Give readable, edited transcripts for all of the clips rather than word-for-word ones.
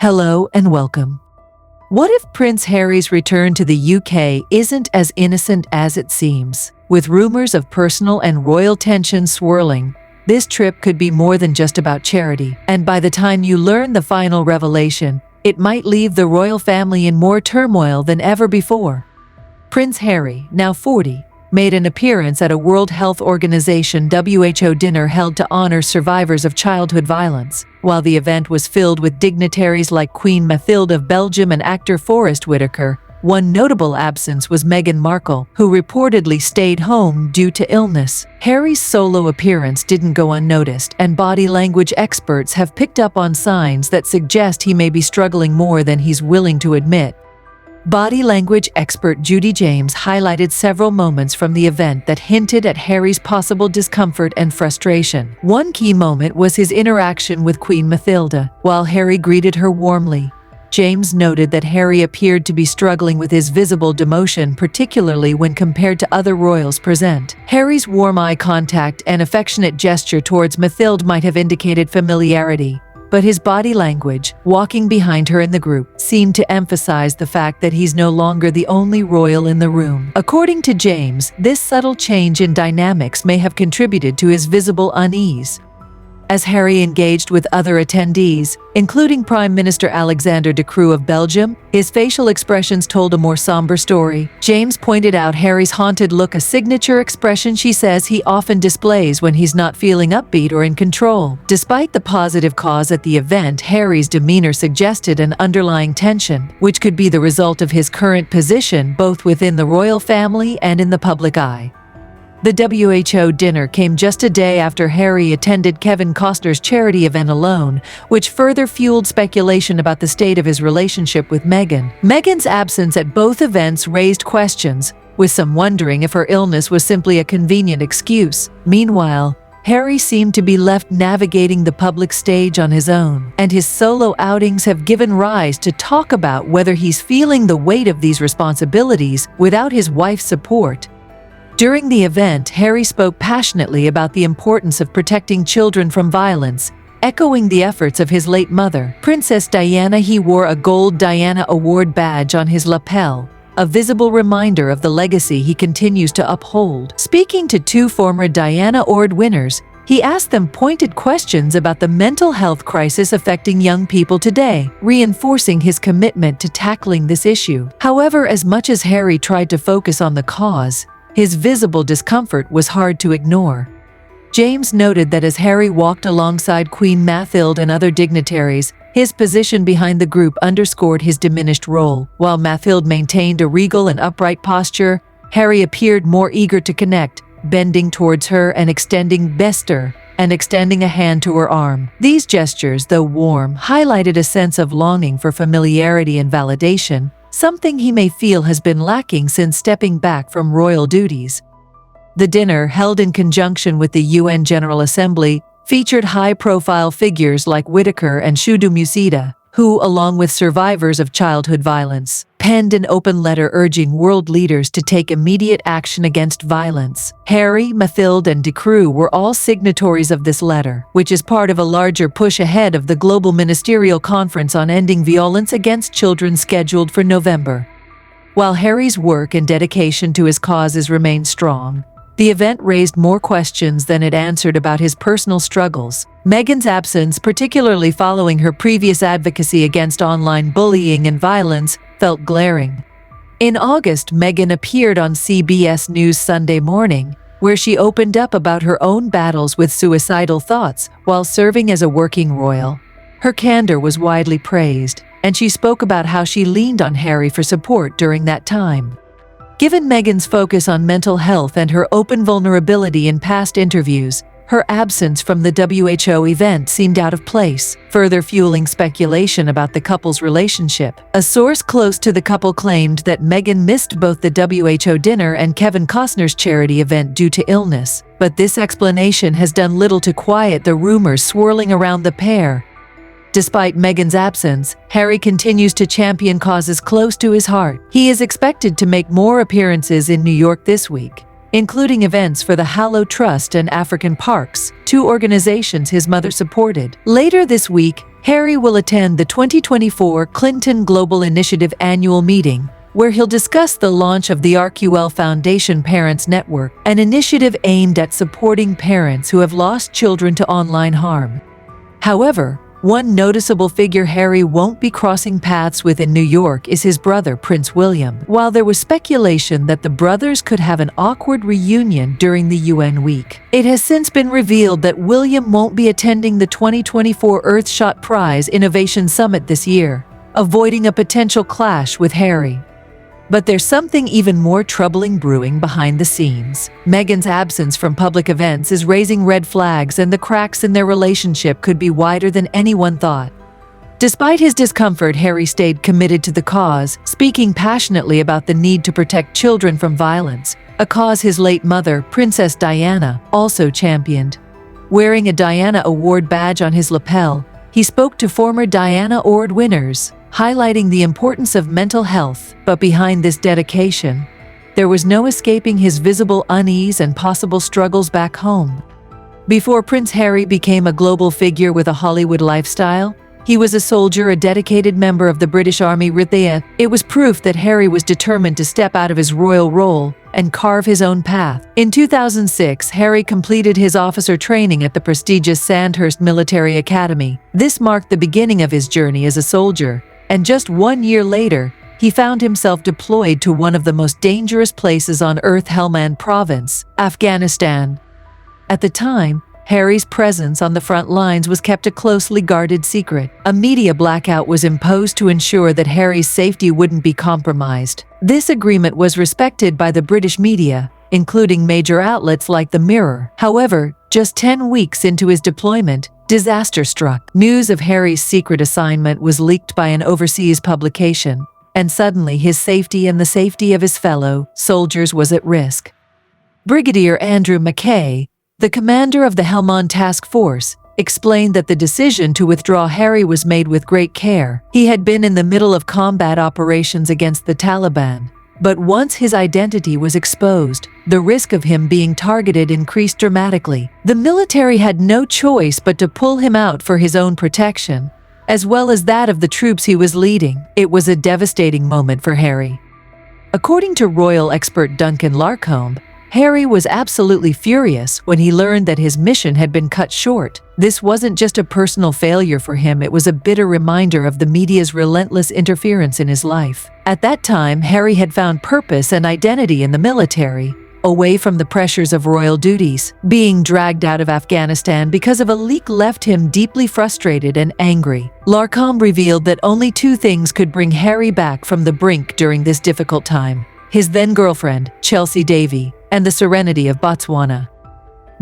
Hello and welcome. What if Prince Harry's return to the UK isn't as innocent as it seems? With rumors of personal and royal tension swirling, this trip could be more than just about charity. And by the time you learn the final revelation, it might leave the royal family in more turmoil than ever before. Prince Harry, now 40, made an appearance at a World Health Organization (WHO) dinner held to honor survivors of childhood violence. While the event was filled with dignitaries like Queen Mathilde of Belgium and actor Forest Whitaker, one notable absence was Meghan Markle, who reportedly stayed home due to illness. Harry's solo appearance didn't go unnoticed, and body language experts have picked up on signs that suggest he may be struggling more than he's willing to admit. Body language expert Judy James highlighted several moments from the event that hinted at Harry's possible discomfort and frustration. One key moment was his interaction with Queen Mathilde. While Harry greeted her warmly, James noted that Harry appeared to be struggling with his visible demotion, particularly when compared to other royals present. Harry's warm eye contact and affectionate gesture towards Mathilde might have indicated familiarity, but his body language, walking behind her in the group, seemed to emphasize the fact that he's no longer the only royal in the room. According to James, this subtle change in dynamics may have contributed to his visible unease. As Harry engaged with other attendees, including Prime Minister Alexander De Croo of Belgium, his facial expressions told a more somber story. James pointed out Harry's haunted look, a signature expression she says he often displays when he's not feeling upbeat or in control. Despite the positive cause at the event, Harry's demeanor suggested an underlying tension, which could be the result of his current position both within the royal family and in the public eye. The WHO dinner came just a day after Harry attended Kevin Costner's charity event alone, which further fueled speculation about the state of his relationship with Meghan. Meghan's absence at both events raised questions, with some wondering if her illness was simply a convenient excuse. Meanwhile, Harry seemed to be left navigating the public stage on his own, and his solo outings have given rise to talk about whether he's feeling the weight of these responsibilities without his wife's support. During the event, Harry spoke passionately about the importance of protecting children from violence, echoing the efforts of his late mother, Princess Diana. He wore a gold Diana Award badge on his lapel, a visible reminder of the legacy he continues to uphold. Speaking to two former Diana Award winners, he asked them pointed questions about the mental health crisis affecting young people today, reinforcing his commitment to tackling this issue. However, as much as Harry tried to focus on the cause, his visible discomfort was hard to ignore. James noted that as Harry walked alongside Queen Mathilde and other dignitaries, his position behind the group underscored his diminished role. While Mathilde maintained a regal and upright posture, Harry appeared more eager to connect, bending towards her and extending a hand to her arm. These gestures, though warm, highlighted a sense of longing for familiarity and validation, something he may feel has been lacking since stepping back from royal duties. The dinner, held in conjunction with the UN General Assembly, featured high-profile figures like Whitaker and Musida, who, along with survivors of childhood violence, penned an open letter urging world leaders to take immediate action against violence. Harry, Mathilde, and De Croo were all signatories of this letter, which is part of a larger push ahead of the Global Ministerial Conference on Ending Violence Against Children scheduled for November. While Harry's work and dedication to his causes remained strong, the event raised more questions than it answered about his personal struggles. Meghan's absence, particularly following her previous advocacy against online bullying and violence, felt glaring. In August, Meghan appeared on CBS News Sunday Morning, where she opened up about her own battles with suicidal thoughts while serving as a working royal. Her candor was widely praised, and she spoke about how she leaned on Harry for support during that time. Given Meghan's focus on mental health and her open vulnerability in past interviews, her absence from the WHO event seemed out of place, further fueling speculation about the couple's relationship. A source close to the couple claimed that Meghan missed both the WHO dinner and Kevin Costner's charity event due to illness, but this explanation has done little to quiet the rumors swirling around the pair. Despite Meghan's absence, Harry continues to champion causes close to his heart. He is expected to make more appearances in New York this week, including events for the Hallow Trust and African Parks, two organizations his mother supported. Later this week, Harry will attend the 2024 Clinton Global Initiative annual meeting, where he'll discuss the launch of the RQL Foundation Parents Network, an initiative aimed at supporting parents who have lost children to online harm. However, one noticeable figure Harry won't be crossing paths with in New York is his brother, Prince William. While there was speculation that the brothers could have an awkward reunion during the UN week, it has since been revealed that William won't be attending the 2024 Earthshot Prize Innovation Summit this year, avoiding a potential clash with Harry. But there's something even more troubling brewing behind the scenes. Meghan's absence from public events is raising red flags, and the cracks in their relationship could be wider than anyone thought. Despite his discomfort, Harry stayed committed to the cause, speaking passionately about the need to protect children from violence, a cause his late mother, Princess Diana, also championed. Wearing a Diana Award badge on his lapel, he spoke to former Diana Award winners, highlighting the importance of mental health. But behind this dedication, there was no escaping his visible unease and possible struggles back home. Before Prince Harry became a global figure with a Hollywood lifestyle, he was a soldier, a dedicated member of the British Army. It was proof that Harry was determined to step out of his royal role and carve his own path. In 2006, Harry completed his officer training at the prestigious Sandhurst Military Academy. This marked the beginning of his journey as a soldier, and just 1 year later, he found himself deployed to one of the most dangerous places on earth, Helmand Province, Afghanistan. At the time, Harry's presence on the front lines was kept a closely guarded secret. A media blackout was imposed to ensure that Harry's safety wouldn't be compromised. This agreement was respected by the British media, including major outlets like The Mirror. However, just 10 weeks into his deployment, disaster struck. News of Harry's secret assignment was leaked by an overseas publication, and suddenly his safety and the safety of his fellow soldiers was at risk. Brigadier Andrew Mackay, the commander of the Helmand Task Force, explained that the decision to withdraw Harry was made with great care. He had been in the middle of combat operations against the Taliban, but once his identity was exposed, the risk of him being targeted increased dramatically. The military had no choice but to pull him out for his own protection, as well as that of the troops he was leading. It was a devastating moment for Harry. According to royal expert Duncan Larcombe, Harry was absolutely furious when he learned that his mission had been cut short. This wasn't just a personal failure for him, it was a bitter reminder of the media's relentless interference in his life. At that time, Harry had found purpose and identity in the military, away from the pressures of royal duties. Being dragged out of Afghanistan because of a leak left him deeply frustrated and angry. Larcombe revealed that only two things could bring Harry back from the brink during this difficult time: his then-girlfriend, Chelsea Davy, and the serenity of Botswana.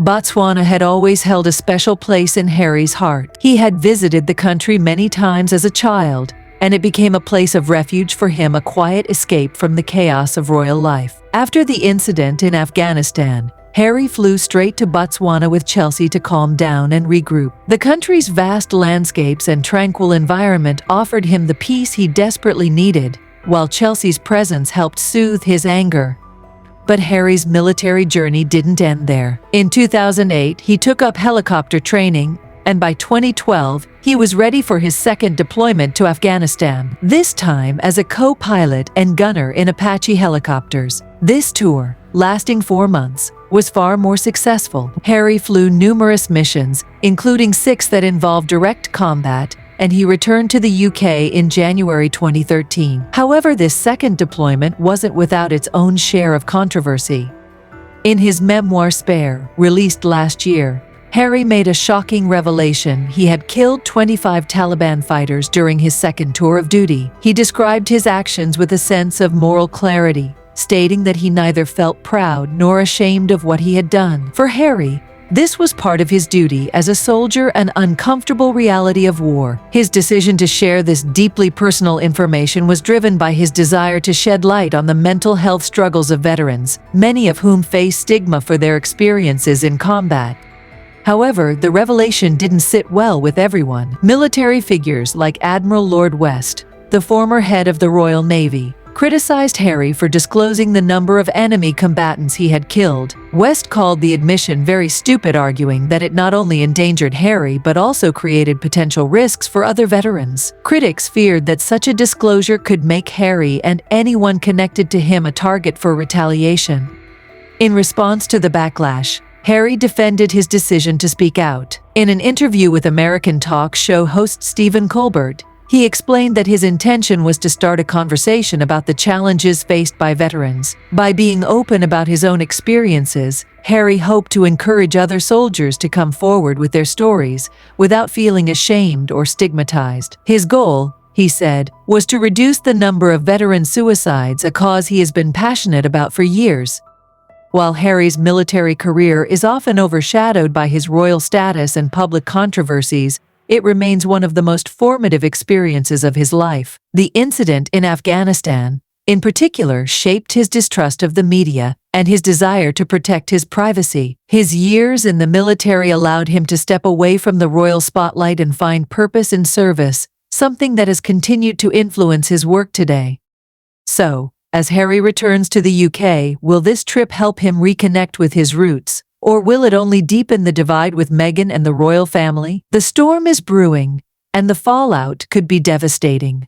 Botswana had always held a special place in Harry's heart. He had visited the country many times as a child, and it became a place of refuge for him, a quiet escape from the chaos of royal life. After the incident in Afghanistan, Harry flew straight to Botswana with Chelsea to calm down and regroup. The country's vast landscapes and tranquil environment offered him the peace he desperately needed, while Chelsea's presence helped soothe his anger. But Harry's military journey didn't end there. In 2008, he took up helicopter training, and by 2012, he was ready for his second deployment to Afghanistan, this time as a co-pilot and gunner in Apache helicopters. This tour, lasting 4 months, was far more successful. Harry flew numerous missions, including 6 that involved direct combat, and he returned to the UK in January 2013. However, this second deployment wasn't without its own share of controversy. In his memoir Spare, released last year, Harry made a shocking revelation. He had killed 25 Taliban fighters during his second tour of duty. He described his actions with a sense of moral clarity, stating that he neither felt proud nor ashamed of what he had done. For Harry, this was part of his duty as a soldier, an uncomfortable reality of war. His decision to share this deeply personal information was driven by his desire to shed light on the mental health struggles of veterans, many of whom face stigma for their experiences in combat. However, the revelation didn't sit well with everyone. Military figures like Admiral Lord West, the former head of the Royal Navy, criticized Harry for disclosing the number of enemy combatants he had killed. West called the admission very stupid, arguing that it not only endangered Harry but also created potential risks for other veterans. Critics feared that such a disclosure could make Harry and anyone connected to him a target for retaliation. In response to the backlash, Harry defended his decision to speak out. In an interview with American talk show host Stephen Colbert, he explained that his intention was to start a conversation about the challenges faced by veterans. By being open about his own experiences, Harry hoped to encourage other soldiers to come forward with their stories without feeling ashamed or stigmatized. His goal, he said, was to reduce the number of veteran suicides, a cause he has been passionate about for years. While Harry's military career is often overshadowed by his royal status and public controversies, it remains one of the most formative experiences of his life. The incident in Afghanistan, in particular, shaped his distrust of the media and his desire to protect his privacy. His years in the military allowed him to step away from the royal spotlight and find purpose in service, something that has continued to influence his work today. So, as Harry returns to the UK, will this trip help him reconnect with his roots? Or will it only deepen the divide with Meghan and the royal family? The storm is brewing, and the fallout could be devastating.